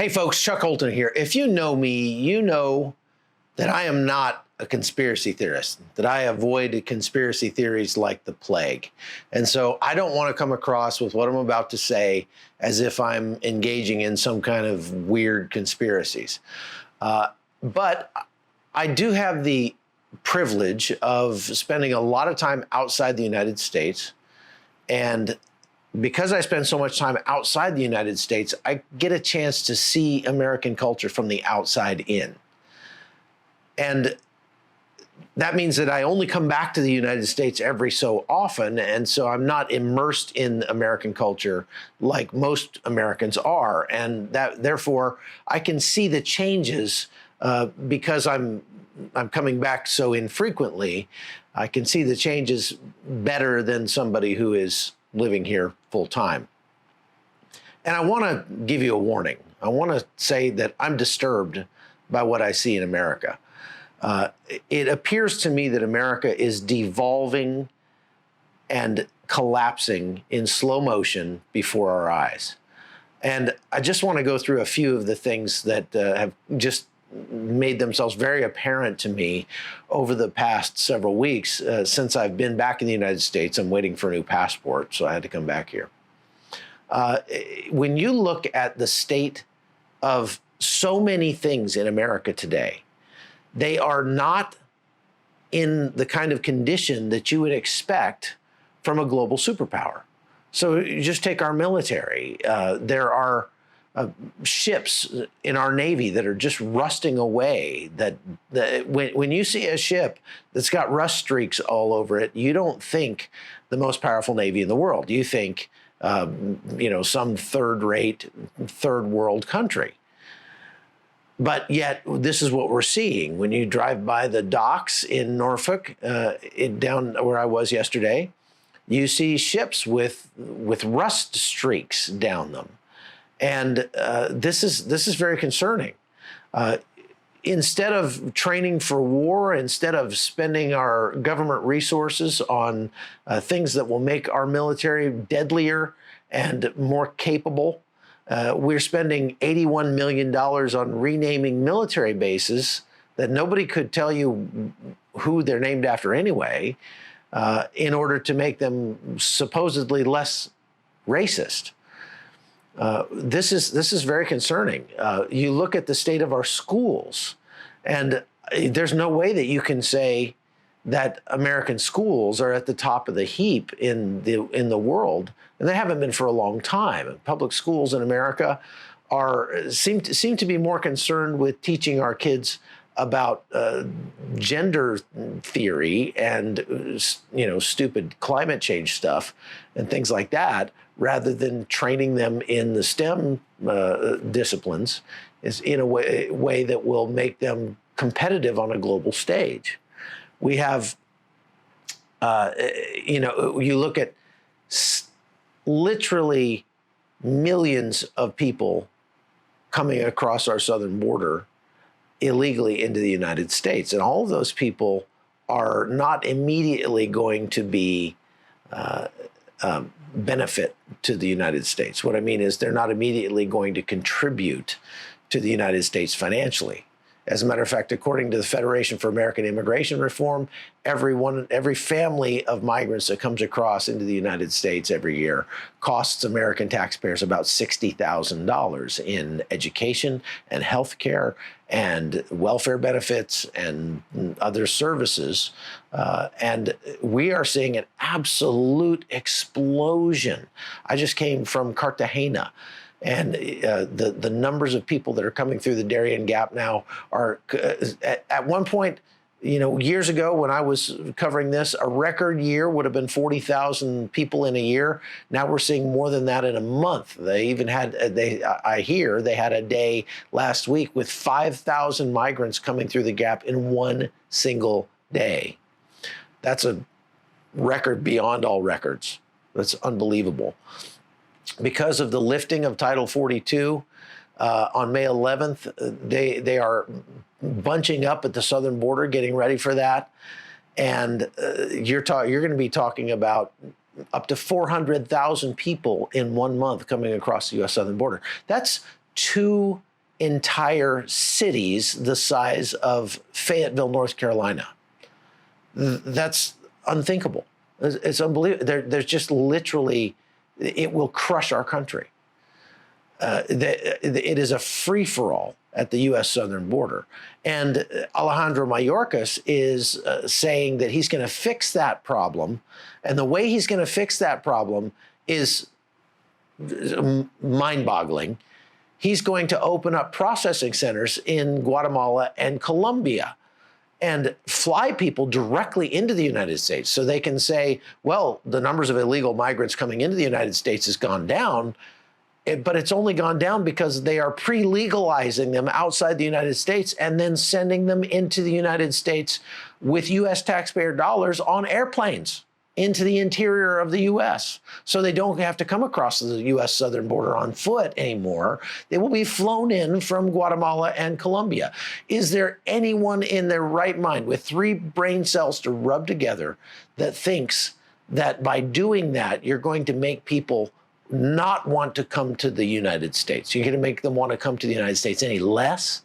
Hey folks, Chuck Holton here. If you know me, you know that I am not a conspiracy theorist, that I avoid conspiracy theories like the plague. And so I don't want to come across with what I'm about to say as if I'm engaging in some kind of weird conspiracies. But I do have the privilege of spending a lot of time outside the United States. And because I spend so much time outside the United States, I get a chance to see American culture from the outside in. And that means that I only come back to the United States every so often. And so I'm not immersed in American culture like most Americans are. And that therefore I can see the changes because I'm coming back so infrequently. I can see the changes better than somebody who is living here full time. And I want to give you a warning. I want to say that I'm disturbed by what I see in America. It appears to me that America is devolving and collapsing in slow motion before our eyes. And I just want to go through a few of the things that have just made themselves very apparent to me over the past several weeks since I've been back in the United States. I'm waiting for a new passport, so I had to come back here. When you look at the state of so many things in America today, they are not in the kind of condition that you would expect from a global superpower. So you just take our military. There are ships in our Navy that are just rusting away. That when you see a ship that's got rust streaks all over it, you don't think the most powerful Navy in the world. You think, some third-rate, third-world country. But yet, this is what we're seeing. When you drive by the docks in Norfolk, down where I was yesterday, you see ships with rust streaks down them. And this is very concerning. Instead of training for war, instead of spending our government resources on things that will make our military deadlier and more capable, we're spending $81 million on renaming military bases that nobody could tell you who they're named after anyway, in order to make them supposedly less racist. This is very concerning. You look at the state of our schools, and there's no way that you can say that American schools are at the top of the heap in the world, and they haven't been for a long time. Public schools in America seem to be more concerned with teaching our kids about gender theory and stupid climate change stuff and things like that, rather than training them in the STEM disciplines is in a way that will make them competitive on a global stage. We have, you look at literally millions of people coming across our southern border illegally into the United States. And all of those people are not immediately going to be benefit to the United States. What I mean is they're not immediately going to contribute to the United States financially. As a matter of fact, according to the Federation for American Immigration Reform, every family of migrants that comes across into the United States every year costs American taxpayers about $60,000 in education and health care and welfare benefits and other services. And we are seeing an absolute explosion. I just came from Cartagena. And the numbers of people that are coming through the Darien Gap now are, at one point, years ago when I was covering this, a record year would have been 40,000 people in a year. Now we're seeing more than that in a month. They even had, I hear they had a day last week with 5,000 migrants coming through the Gap in one single day. That's a record beyond all records. That's unbelievable. Because of the lifting of Title 42 on May 11th, they are bunching up at the southern border, getting ready for that. And you're going to be talking about up to 400,000 people in 1 month coming across the U.S. southern border. That's 2 entire cities the size of Fayetteville, North Carolina. That's unthinkable. It's unbelievable. There's just literally, it will crush our country. It is a free-for-all at the U.S. southern border. And Alejandro Mayorkas is saying that he's going to fix that problem. And the way he's going to fix that problem is mind-boggling. He's going to open up processing centers in Guatemala and Colombia and fly people directly into the United States so they can say, well, the numbers of illegal migrants coming into the United States has gone down, but it's only gone down because they are pre-legalizing them outside the United States and then sending them into the United States with U.S. taxpayer dollars on airplanes into the interior of the U.S. So they don't have to come across the U.S. southern border on foot anymore. They will be flown in from Guatemala and Colombia. Is there anyone in their right mind with 3 brain cells to rub together that thinks that by doing that, you're going to make people not want to come to the United States? You're going to make them want to come to the United States any less?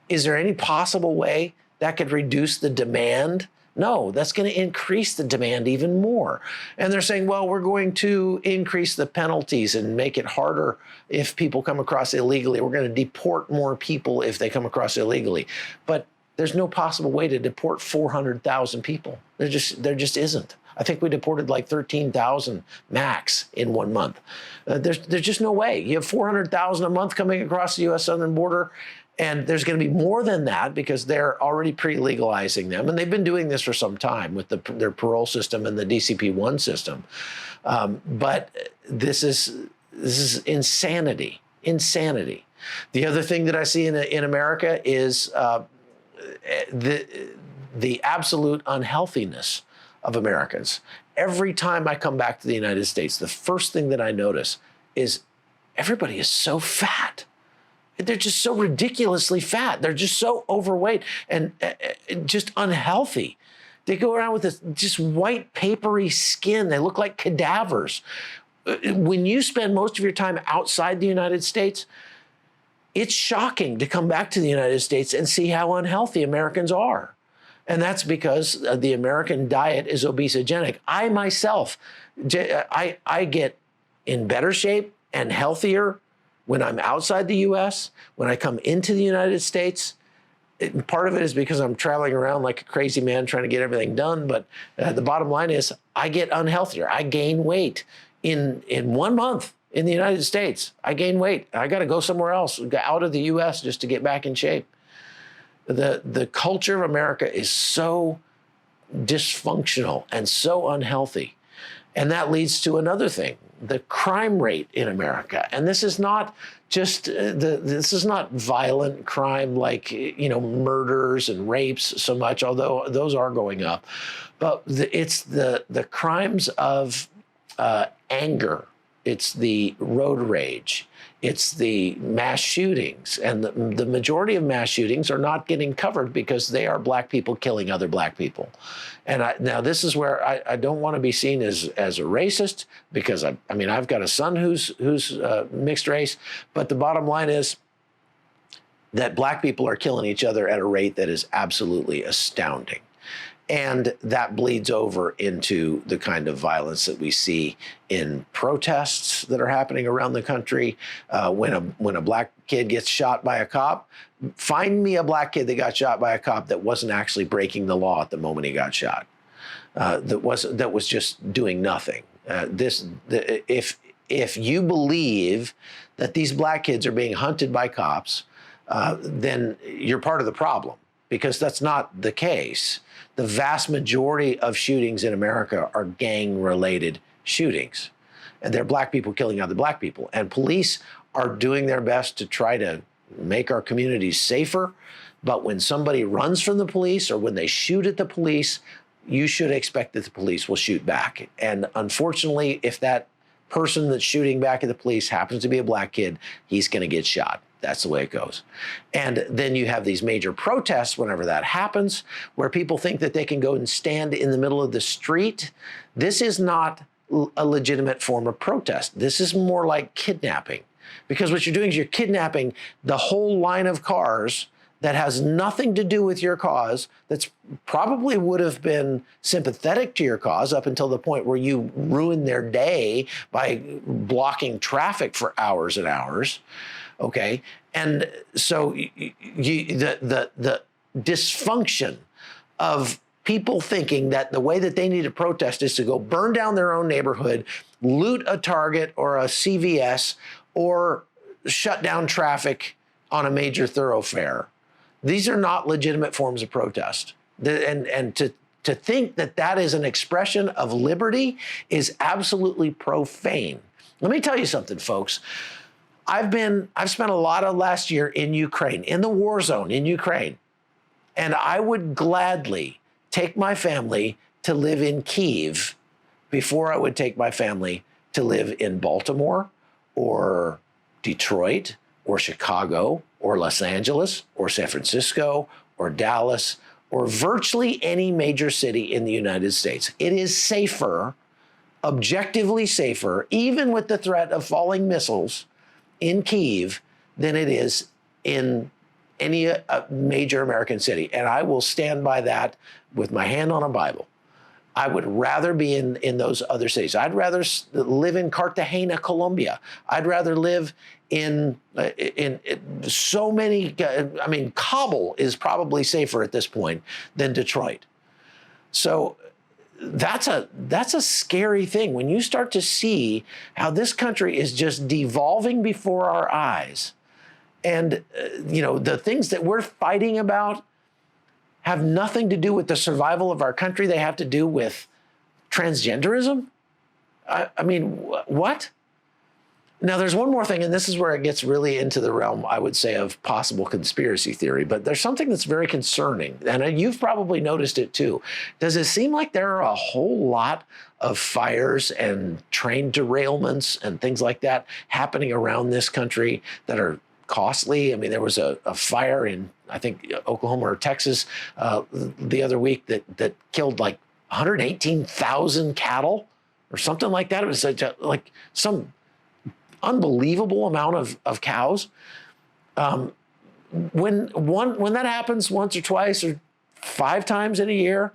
Is there any possible way that could reduce the demand? No, that's going to increase the demand even more. And they're saying, well, we're going to increase the penalties and make it harder if people come across illegally. We're going to deport more people if they come across illegally. But there's no possible way to deport 400,000 people. There just isn't. I think we deported like 13,000 max in 1 month. There's just no way. You have 400,000 a month coming across the U.S. southern border, and there's going to be more than that because they're already pre-legalizing them. And they've been doing this for some time with their parole system and the DCP-1 system. But this is insanity, insanity. The other thing that I see in America is the absolute unhealthiness of Americans. Every time I come back to the United States, the first thing that I notice is everybody is so fat. They're just so ridiculously fat. They're just so overweight and just unhealthy. They go around with this just white, papery skin. They look like cadavers. When you spend most of your time outside the United States, it's shocking to come back to the United States and see how unhealthy Americans are. And that's because the American diet is obesogenic. I myself, I get in better shape and healthier when I'm outside the U.S., when I come into the United States. Part of it is because I'm traveling around like a crazy man trying to get everything done. But the bottom line is I get unhealthier. I gain weight in 1 month in the United States. I gain weight. I got to go somewhere else, out of the U.S. just to get back in shape. The culture of America is so dysfunctional and so unhealthy. And that leads to another thing, the crime rate in America. And this is not just, this is not violent crime like, murders and rapes so much, although those are going up. But it's the crimes of anger. It's the road rage. It's the mass shootings. And the majority of mass shootings are not getting covered because they are black people killing other black people. And now this is where I don't want to be seen as a racist because, I've got a son who's mixed race. But the bottom line is that black people are killing each other at a rate that is absolutely astounding. And that bleeds over into the kind of violence that we see in protests that are happening around the country. When a black kid gets shot by a cop, find me a black kid that got shot by a cop that wasn't actually breaking the law at the moment he got shot. That was just doing nothing. If you believe that these black kids are being hunted by cops, then you're part of the problem, because that's not the case. The vast majority of shootings in America are gang-related shootings, and they're black people killing other black people. And police are doing their best to try to make our communities safer. But when somebody runs from the police or when they shoot at the police, you should expect that the police will shoot back. And unfortunately, if that person that's shooting back at the police happens to be a black kid, he's going to get shot. That's the way it goes. And then you have these major protests whenever that happens, where people think that they can go and stand in the middle of the street. This is not a legitimate form of protest. This is more like kidnapping. Because what you're doing is you're kidnapping the whole line of cars that has nothing to do with your cause, that's probably would have been sympathetic to your cause up until the point where you ruined their day by blocking traffic for hours and hours, okay? And so the dysfunction of people thinking that the way that they need to protest is to go burn down their own neighborhood, loot a Target or a CVS, or shut down traffic on a major thoroughfare. These are not legitimate forms of protest. And to think that that is an expression of liberty is absolutely profane. Let me tell you something, folks. I've spent a lot of last year in Ukraine, in the war zone in Ukraine, and I would gladly take my family to live in Kyiv before I would take my family to live in Baltimore or Detroit or Chicago or Los Angeles or San Francisco or Dallas or virtually any major city in the United States. It is safer, objectively safer, even with the threat of falling missiles in Kyiv than it is in any major American city. And I will stand by that with my hand on a Bible. I would rather be in those other cities. I'd rather live in Cartagena, Colombia. I'd rather live in so many, I mean, Kabul is probably safer at this point than Detroit. So that's a scary thing when you start to see how this country is just devolving before our eyes. And, the things that we're fighting about have nothing to do with the survival of our country. They have to do with transgenderism. I mean, what? Now, there's one more thing, and this is where it gets really into the realm, I would say, of possible conspiracy theory. But there's something that's very concerning, and you've probably noticed it too. Does it seem like there are a whole lot of fires and train derailments and things like that happening around this country that are costly? I mean, there was a fire in, I think, Oklahoma or Texas the other week that killed like 118,000 cattle or something like that. It was like some unbelievable amount of cows. When that happens once or twice or 5 times in a year,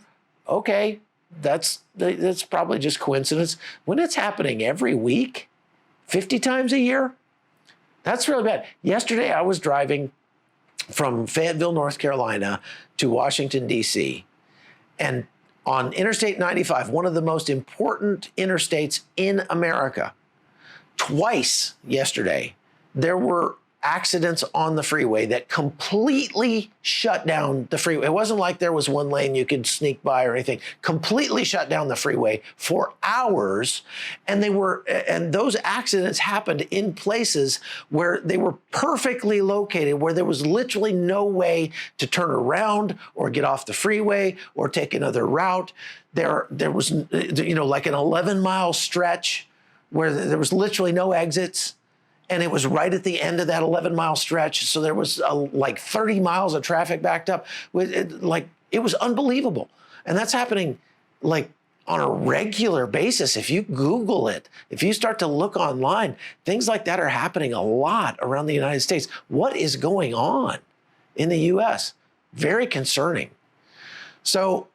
okay, that's probably just coincidence. When it's happening every week, 50 times a year, that's really bad. Yesterday, I was driving from Fayetteville, North Carolina to Washington, D.C., and on Interstate 95, one of the most important interstates in America, twice yesterday, there were accidents on the freeway that completely shut down the freeway. It wasn't like there was one lane you could sneak by or anything. Completely shut down the freeway for hours. And those accidents happened in places where they were perfectly located, where there was literally no way to turn around or get off the freeway or take another route. There was, like an 11-mile stretch where there was literally no exits. And it was right at the end of that 11-mile stretch. So there was like 30 miles of traffic backed up. It was unbelievable. And that's happening like on a regular basis. If you Google it, if you start to look online, things like that are happening a lot around the United States. What is going on in the US? Very concerning. So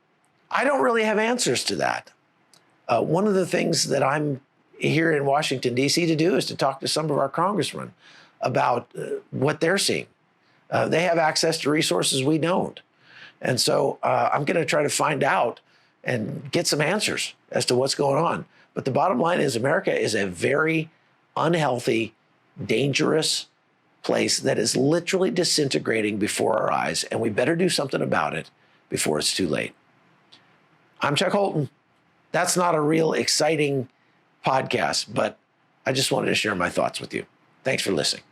I don't really have answers to that. One of the things that I'm here in Washington, D.C. to do is to talk to some of our congressmen about what they're seeing. They have access to resources we don't. And so I'm going to try to find out and get some answers as to what's going on. But the bottom line is America is a very unhealthy, dangerous place that is literally disintegrating before our eyes, and we better do something about it before it's too late. I'm Chuck Holton. That's not a real exciting podcast, but I just wanted to share my thoughts with you. Thanks for listening.